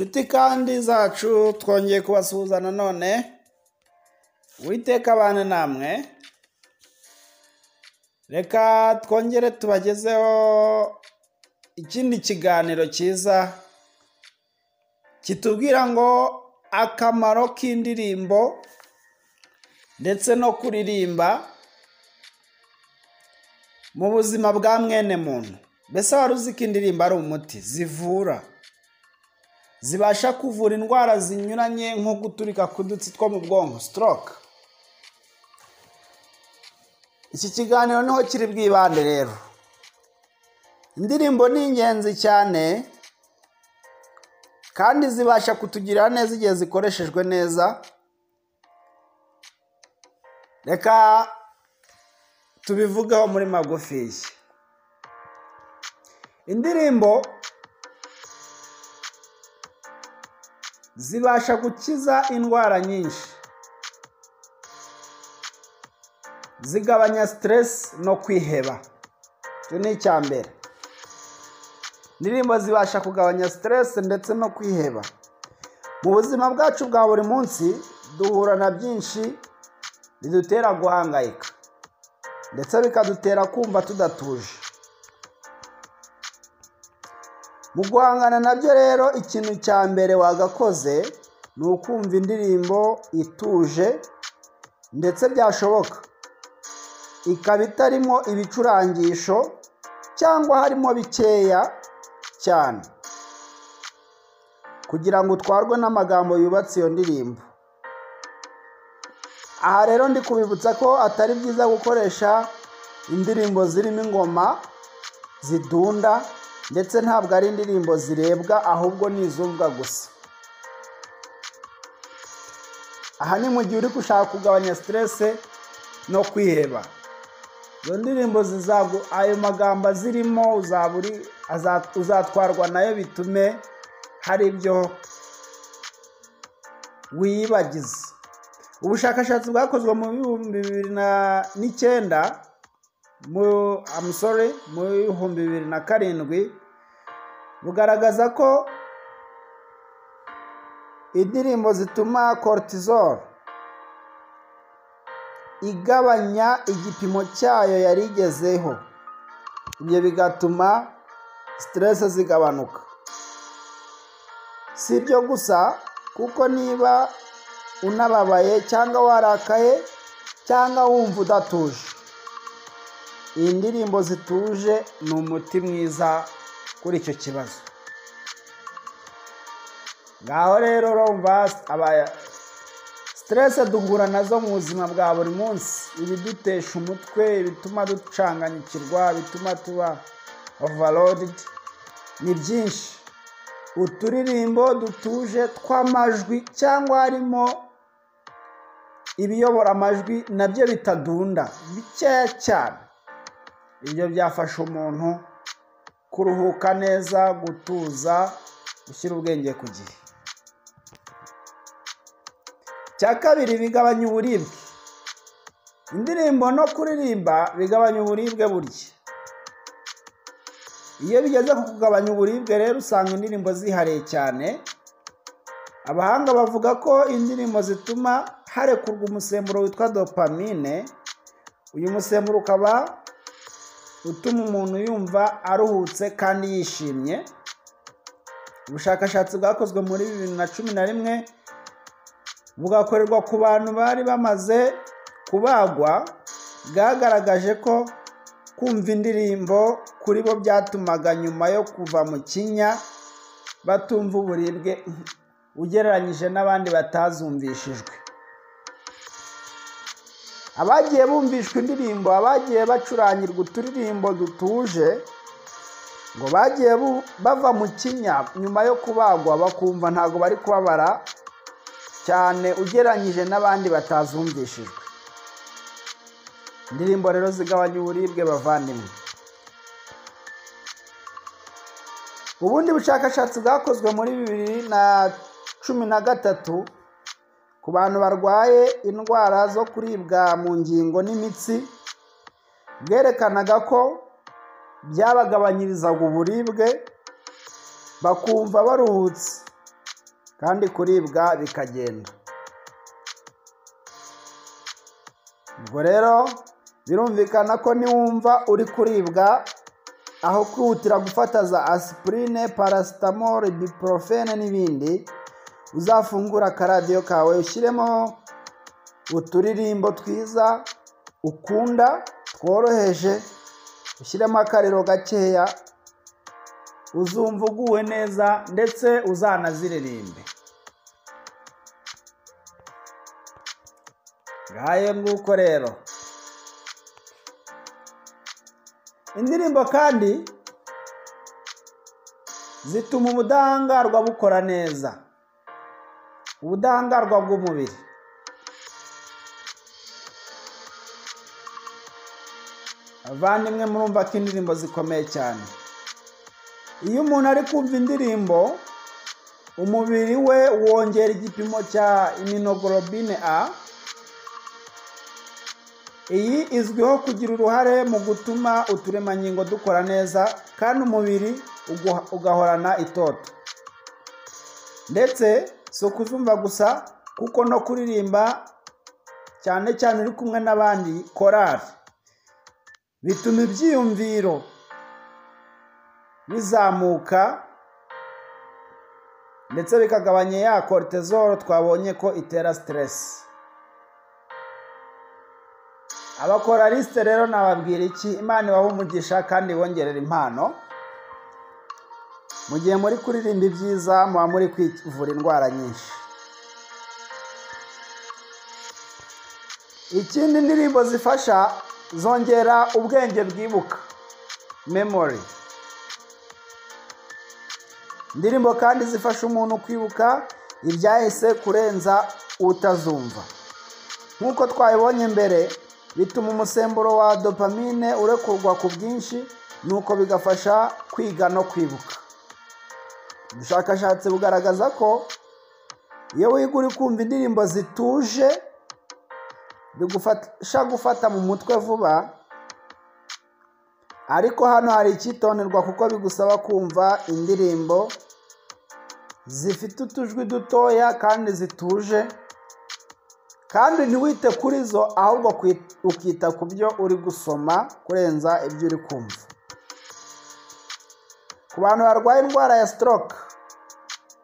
Nshuti kandi zacu twongeye kubasuhuza nanone. Uwiteka abane namwe. Reka twongere tubagezeho ikindi kiganiro cyiza kitubwira ngo akamaro k'indirimbo ndetse no kuririmba mu buzima bwa mwene muntu. Mbese wari uzi ko indirimbo ari umuti zivura, zibasha kuvura indwara zinyuranye nko guturika k'udutsi two mu bwonko, stroke. Iki kiganiro niho kiri bwibande rero. Indirimbo ni ingenzi cyane kandi zibasha kutugirira neza igihe zikoreshejwe neza. Reka tubivugeho muri magufiya. Indirimbo zibasha gukiza indwara nyinshi, zigabanya stress no kwiheba. Icyo ni icya mbere. Indirimbo zibasha kugabanya stress ndetse no kwiheba. Mu buzima bwacu bwa buri munsi duhura na byinshi bidutera guhangayika ndetse bikadutera kumva tudatuje. Mu guhangana nabyo rero, ikintu cya mbere wagakoze ni ukumva indirimbo ituje ndetse byashoboka ikaba itarimo ibicurangisho cyangwa harimo bikeya cyane, kugira ngo utwarwe n'amagambo yubatse iyo ndirimbo. Aha rero ndi kubibutsa ko atari byiza gukoresha indirimbo zirimo ingoma zidunda, ndetse ntabwo ari indirimbo zirebwa ahubwo ni izumvwa gusa. Aha ni mu gihe uri gushaka kugabanya stress no kwiheba. Izo ndirimbo ayo magambo azirimo uzatwarwa nayo bitume hari ibyo wiyibagiza. Ubushakashatsi bwakozwe mu 2009 mu 2007 bugaragaza ko indirimbo zituma cortisol igabanya igipimo cyayo yari igezeho. Ibyo bigatuma stress zigabanuka. Si ibyo gusa, kuko niba unababaye cyangwa warakaye cyangwa wumva udatuje, iyi ndirimbo zituje ni umuti mwiza kuri icyo kibazo. Ngaho rero urumva stress duhura nazo mu buzima bwa buri munsi, ibidutesha umutwe, ibituma ducanganyikirwa, bituma tuba overloaded, ni byinshi. Uturirimbo dutuje tw'amajwi cyangwa harimo ibiyobora amajwi nabyo bitadunda, bikeya cyane, ibyo byafasha umuntu kuruhuka neza, gutuza, gushyira ubwenge ku gihe. Cya kabiri, bigabanya uburibwe. Indirimbo no kuririmba bigabanya uburibwe burya. Iyo bigeze ku kugabanya uburibwe rero usanga indirimbo zihariye cyane. Abahanga bavuga ko indirimbo zituma harekurwa umusemburo witwa dopamine. Uyu musemburo ukaba utuma umuntu yumva aruhutse kandi yishimye. Ubushakashatsi bwakozwe muri 2011 bugakorerwa ku bantu bari bamaze kubagwa, bwagaragaje ko kumva indirimbo kuri bo byatumaga nyuma yo kuva mu kinya batumva uburibwe ugereranyije n'abandi batazumvishijwe. Abagiye bumvishwa indirimbo, abagiye bacurangirwa uturirimbo dutuje, ngo bagiye bava mu kinya nyuma yo kubagwa bakumva ntago bari kubabara cyane ugereranyije n'abandi batazumvishijwe. Indirimbo rero zigabanya uburibwe bavandimwe. Ubundi bushakashatsi bwakozwe muri 2013 ku bantu barwaye indwara zo kuribwa mu ngingo n'imitsi, bwerekanaga ko byabagabanyirizaga uburibwe bakumva baruhutse kandi kuribwa bikagenda. Ubwo rero birumvikana ko niwumva uri kuribwa, aho kwihutira gufata za aspirine, paracetamol, ibuprofene n'ibindi, uzafungura akaradiyo kawe ushyiremo uturirimbo twiza ukunda tworoheje, ushyiremo akariro gakeya, uzumva uguwe neza ndetse uzanaziririmbe. Ngaye nguko rero. Indirimbo kandi zituma ubudahangarwa bukora neza, ubudahangarwa bw'umubiri. Abavandimwe, murumva ko indirimbo zikomeye cyane. Iyo umuntu ari kumva indirimbo, umubiri we wongera igipimo cya immunoglobine A. Iyi izwiho kugira uruhare mu gutuma uturemangingo dukora neza kandi umubiri ugahorana itoto. Ndetse si ukuzumva gusa, kuko no kuririmba cyane cyane uri kumwe n'abandi korali bituma ibyiyumviro bizamuka ndetse bikagabanya ya cortisol twabonye ko itera stress. Abakoraliste rero nababwira iki? Imana ibahe umugisha kandi ibongerera impano. Mu gihe muri kuririmba ibyiza, muba muri kwivura indwara nyinshi. Ikindi, indirimbo zifasha zongera ubwenge bwibuka, memory. Indirimbo kandi zifasha umuntu kwibuka ibyahise kurenza utazumva. Nk'uko twabibonye mbere, bituma umusemburo wa dopamine urekurwa ku bwinshi, nuko bigafasha kwiga no kwibuka. Ubushakashatsi bugaragaza ko iyo wiga uri kumva indirimbo zituje, bigufasha gufata mu mutwe vuba. Ariko hano hari icyitonderwa, kuko bigusaba kumva indirimbo zifite utujwi dutoya kandi zituje, kandi ntiwite kuri zo, ahubwo ukita ku byo uri gusoma kurenza ibyo uri kumva. Ku bantu barwaye indwara ya stroke,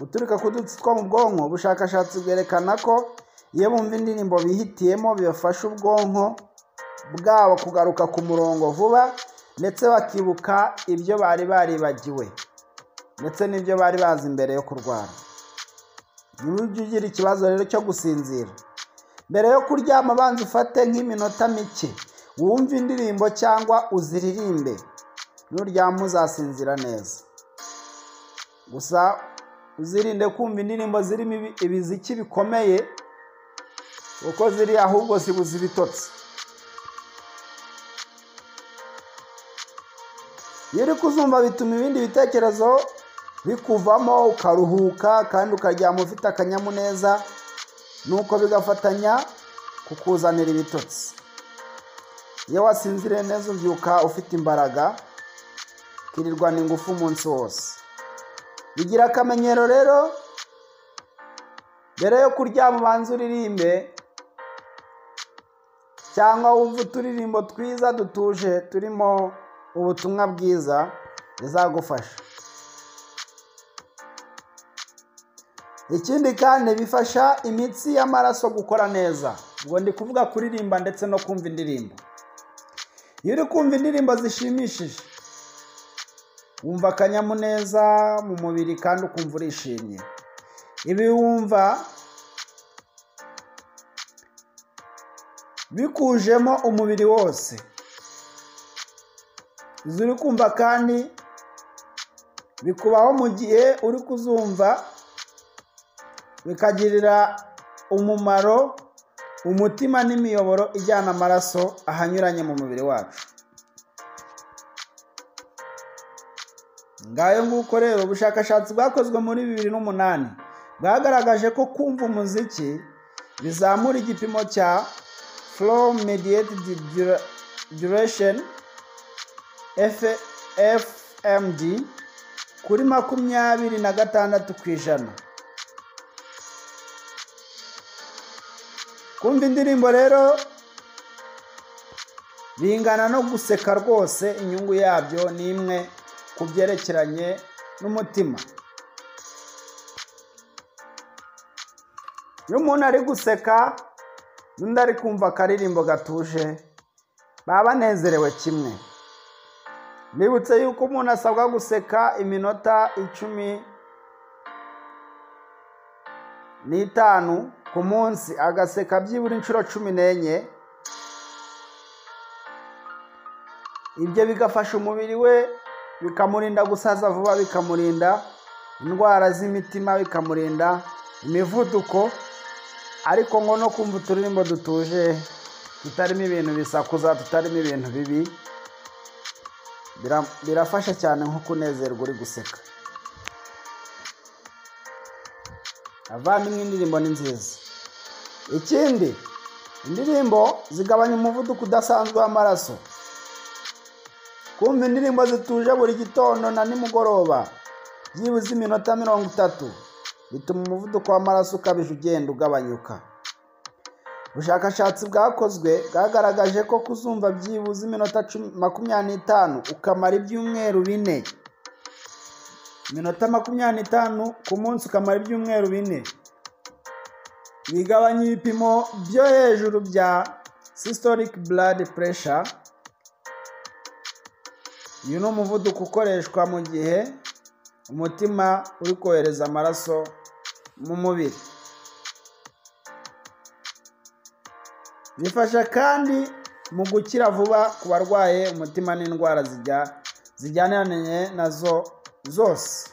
guturika k'udutsi two mu bwonko, ubushakashatsi bwerekana ko iyo bumva indirimbo bihitiyemo bibafasha ubwonko bwabo kugaruka ku murongo vuba, ndetse bakibuka ibyo bari baribagiwe ndetse n'ibyo bari bazi mbere yo kurwara. Niba ugira ikibazo rero cyo gusinzira, mbere yo kuryama banza ufate nk'iminota mike wumve indirimbo cyangwa uziririmbe, nuryama uzasinzira neza. Gusa uzirinde kumva indirimbo zirimo ibiziki bikomeye, kuko ziri ahubwo zibuza ibitotsi. Iyo uri kuzumva bituma ibindi bitekerezo bikuvamo, ukaruhuka kandi ukaryama ufite akanyamuneza, nuko bigafatanya kukuzanira ibitotsi. Iyo wasinziriye neza ubyuka ufite imbaraga, ukirirwana ingufu umunsi wose. Bigira akamenyero rero, mbere yo kuryama ubanza uririmbe, cyangwa wumva uturirimbo twiza dutuje turimo ubutumwa bwiza, bizagufasha. Ikindi kandi bifasha imitsi y'amaraso gukora neza. Ubwo ndi kuvuga kuririmba ndetse no kumva indirimbo. Iyo uri kumva indirimbo zishimishije, wumva akanyamuneza mu mubiri kandi ukumva urishimye. Ibi wumva bikujemo umubiri wose. Izo uri kumva kandi bikubaho mu gihe uri kuzumva, bikagirira umumaro umutima n'imiyoboro ijyana amaraso ahanyuranye mu mubiri wacu. Ngayo nguko rero, ubushakashatsi bwakozwe muri 2008 bwagaragaje ko kumva umuziki bizamura igipimo cya flow mediated duration FMD kuri 26%. kumva indirimbo rero bingana no guseka rwose. Inyungu yabyo ni imwe ku byerekeranye n'umutima. Iyo umuntu ari guseka n'undi ari kumva akaririmbo gatuje baba banezerewe kimwe. Mbibutse yuko umuntu asabwa guseka iminota 15 ku munsi, agaseka byibura inshuro 14. Ibyo bigafasha umubiri we, bikamurinda gusaza vuba, bikamurinda indwara z'imitima, bikamurinda imivuduko. Ariko ngo no kumva uturirimbo dutuje, tutarimo ibintu bisakuza, tutarimo ibintu bibi, birafasha cyane nko kunezerwa uri guseka. Avandimwe, indirimbo ni nziza. Ikindi, indirimbo zigabanya umuvuduko udasanzwe w'amaraso. Kumva indirimbo zituje buri gitondo na nimugoroba byibuze iminota 30 bituma umuvuduko w'amaraso ukabije ugenda ugabanyuka. Ubushakashatsi bwakozwe bwagaragaje ko kuzumva byibuze iminota 25 ukamara ibyumweru 4, iminota 25 ku munsi ukamara ibyumweru 4, bigabanya ibipimo byo hejuru bya systolic blood pressure. Uyu ni umuvuduko ukoreshwa mu gihe umutima uri kohereza amaraso mu mubiri. Bifasha kandi mu gukira vuba ku barwaye umutima n'indwara zijyaniranye nazo zose.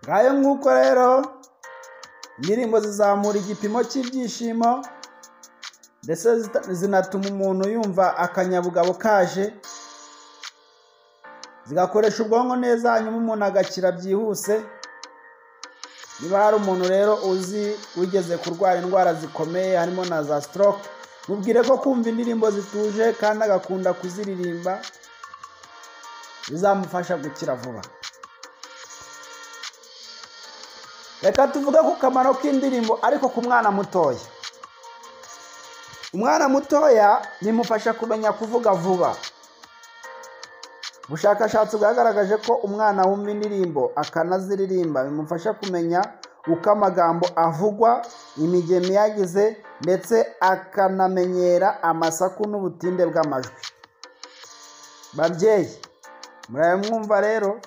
Ngayo nk'uko rero indirimbo zizamura igipimo cy'ibyishimo, ndetse zinatuma umuntu yumva akanyabugabo kaje, zigakoresha ubwonko neza, hanyuma umuntu agakira byihuse. Niba hari umuntu rero wigeze kurwara indwara zikomeye harimo na za stroke, mubwire ko kumva indirimbo zituje kandi agakunda kuziririmba bizamufasha gukira vuba. Reka tuvuge ku kamaro k'indirimbo ariko ku mwana mutoya. Umwana mutoya bimufasha kumenya kuvuga vuba. Ubushakashatsi bwagaragaje ko umwana wumva indirimbo akanaziririmba bimufasha kumenya uko amagambo avugwa, imigemo yagize, ndetse akanamenyera amasaku n'ubutinde bw'amajwi. Babyeyi, murayamwumva rero,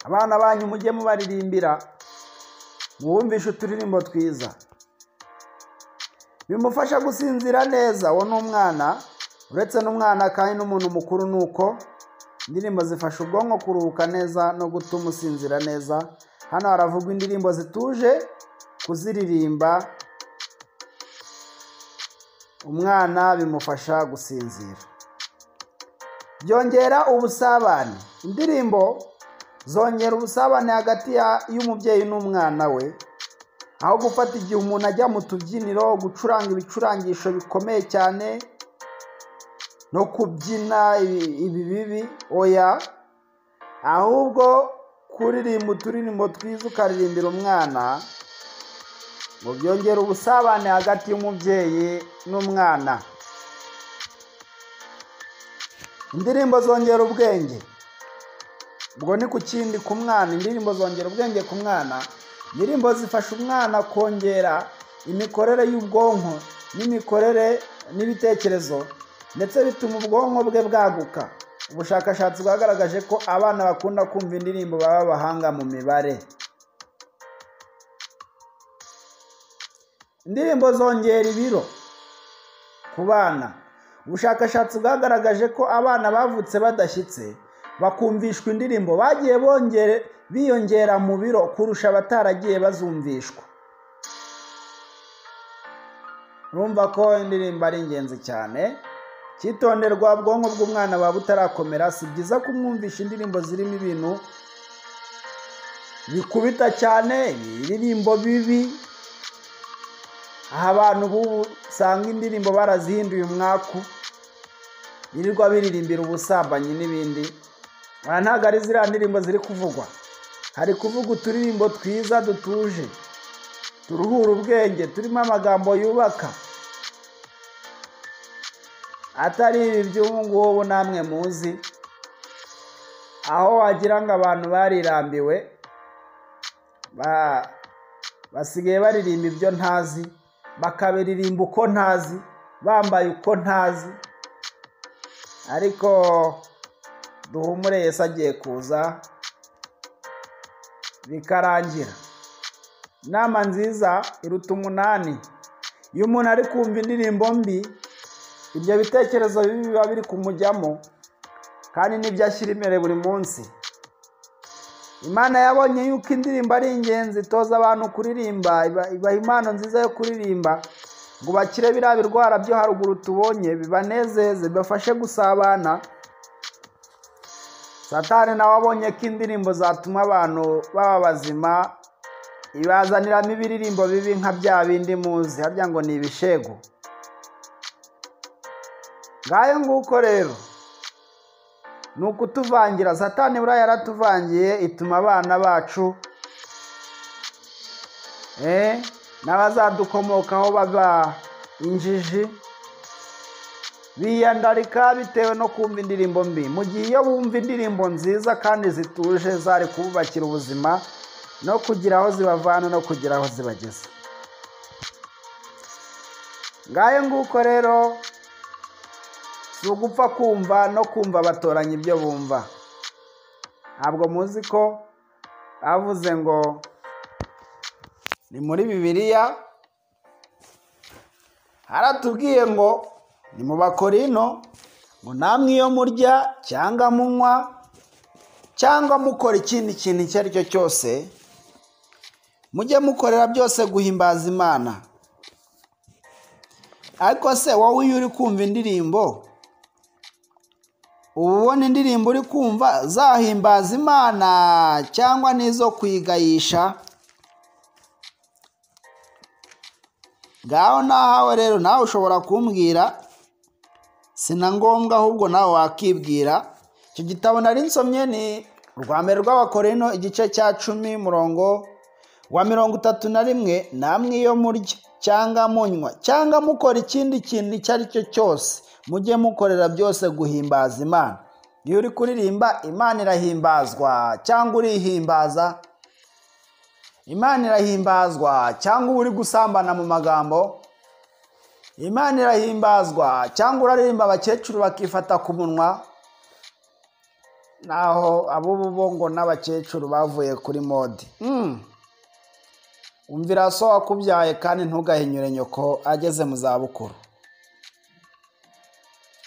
abana banyu mujye mubaririmbira, muwumvishe uturirimbo twiza. Bimufasha gusinzira neza. Wo n'umwana, uretse n'umwana kandi n'umuntu mukuru, nuko indirimbo zifasha ubwonko kuruhuka neza no gutuma usinzira neza. Hano haravugwa indirimbo zituje, kuziririmba umwana bimufasha gusinzira. Byongera ubusabane. Indirimbo zongera ubusabane hagati y'umubyeyi n'umwana we, aho gufata igihe umuntu ajya mu tubyiniro gucuranga ibicurangisho bikomeye cyane no kubyina ibibi. Oya, ahubwo kuririmba uturirimbo twiza ukaririmbira umwana, ngo byongera ubusabane hagati y'umubyeyi n'umwana. Indirimbo zongera ubwenge. Ubwo ni ku kindi ku mwana. Indirimbo zongera ubwenge ku mwana. Indirimbo zifasha umwana kongera imikorere y'ubwonko n'imikorere n'ibitekerezo, ndetse bituma ubwonko bwe bwaguka. Ubushakashatsi bwagaragaje ko abana bakunda kumva indirimbo baba abahanga mu mibare. Indirimbo zongera ibiro ku bana. Ubushakashatsi bwagaragaje ko abana bavutse badashyitse bakumvishwa indirimbo bagiye biyongera mu biro kurusha abataragiye bazumvishwa. Urumva ko indirimbo ari ingenzi cyane. Cyitonderwa, ubwonko bw'umwana buba butarakomera. Si byiza kumwumvisha indirimbo zirimo ibintu bikubita cyane, ibiririmbo bibi. Aha abantu bubu usanga indirimbo barazihinduye umwaku, birirwa biririmbira ubusambanyi n'ibindi. Ntabwo ari ziriya ndirimbo ziri kuvugwa. Hari kuvuga uturirimbo twiza dutuje. turuhura ubwenge, turimo amagambo yubaka, atari ibi by'ubu ngubu namwe muzi, aho wagira ngo abantu barirambiwe, basigaye baririmba ibyo ntazi, bakabiririmba uko ntazi, bambaye uko ntazi. Ariko duhumure, Yesu agiye kuza bikarangira. Inama nziza iruta umunani. Iyo umuntu ari kumva indirimbo mbi, ibyo bitekerezo bibi biba biri kumujyamo, kandi nibyo ashyira imbere buri munsi. Imana yabonye yuko indirimbo ari ingenzi, itoza abantu kuririmba, ibaha impano nziza yo kuririmba, ngo bakire biriya birwara byo haruguru tubonye, bibanezeze, bibafashe gusabana. Satani nawe abonye ko indirimbo zatuma abantu baba bazima, ibazaniramo ibiririmbo bibi nka bya bindi muzi, harya ngo ni ibishego. Ngayo nguko rero, ni ukutuvangira. Satani buriya yaratuvangiye, ituma abana bacu n'abazadukomokaho baba injiji, biyandarika bitewe no kumva indirimbo mbi. Mu gihe iyo bumva indirimbo nziza kandi zituje, zari kububakira ubuzima no kugira aho zibavana no kugira aho zibageza. Ngayo nguko rero, si ugupfa kumva no kumva batoranya ibyo bumva. Ntabwo muzi ko avuze ngo ni muri Bibiliya, haratubwiye ngo ni mu Bakorino, ngo namwe iyo murya cyangwa munywa cyangwa mukora ikindi kintu icyo ari cyo cyose, mujye mukorera byose guhimbaza Imana. Ariko se wowe iyo uri kumva indirimbo, uba ubona indirimbo uri kumva zahimbaza Imana cyangwa n'izo kwigayisha? Ngaho nahawe rero, nawe ushobora kumbwira, sina ngombwa, ahubwo nawe wakibwira. Icyo gitabo nari nsomye ni urwa mbere rw'Abakorino, igice cya 10 umurongo wa 31. Namwe iyo murya cyangwa munywa cyangwa mukora ikindi kintu icyo ari cyo cyose, mujye mukorera byose guhimbaza Imana. Iyo uri kuririmba, Imana irahimbazwa cyangwa urihimbaza? Imana irahimbazwa cyangwa uri gusambana mu magambo? Imana irahimbazwa cyangwa uraririmba abakecuru bakifata ku munwa? Naho abubu ngo n'abakecuru bavuye kuri mode. Umvira so wakubyaye kandi ntugahinyure nyoko ageze mu zabukuru.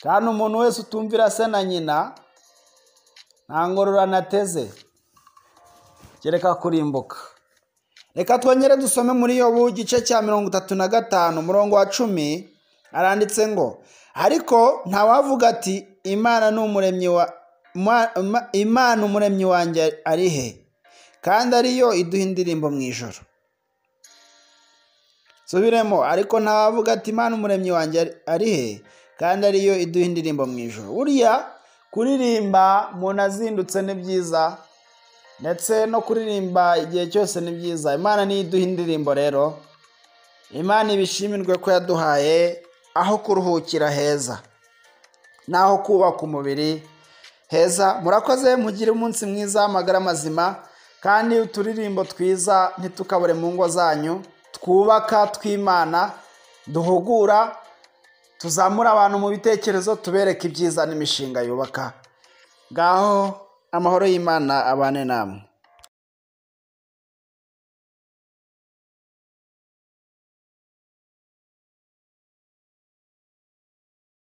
Kandi umuntu wese utumvira se na nyina, nta ngororano ateze, kereka kurimbuka. Reka twongere dusome muri Yobu igice cya 35 umurongo wa 10. Aranditse ngo, ariko ntawavuga ati Imana umuremyi wanjye ari he, kandi ariyo iduha indirimbo mu ijoro. Subiremo, ariko ntawavuga ati Imana umuremyi wanjye ari he, kandi ariyo iduha indirimbo mu ijoro. Buriya kuririmba umuntu azindutse ni byiza, ndetse no kuririmba igihe cyose ni byiza. Imana niyo iduha indirimbo rero. Imana ibishimirwe ko yaduhaye aho kuruhukira heza, naho kubaka umubiri heza. Murakoze, mugire umunsi mwiza, amagara mazima, kandi uturirimbo twiza ntitukabure mu ngo zanyu, twubaka tw'Imana, duhugura, tuzamura abantu mu bitekerezo, tubereka ibyiza n'imishinga yubaka. Ngaho amahoro y'Imana abane namwe.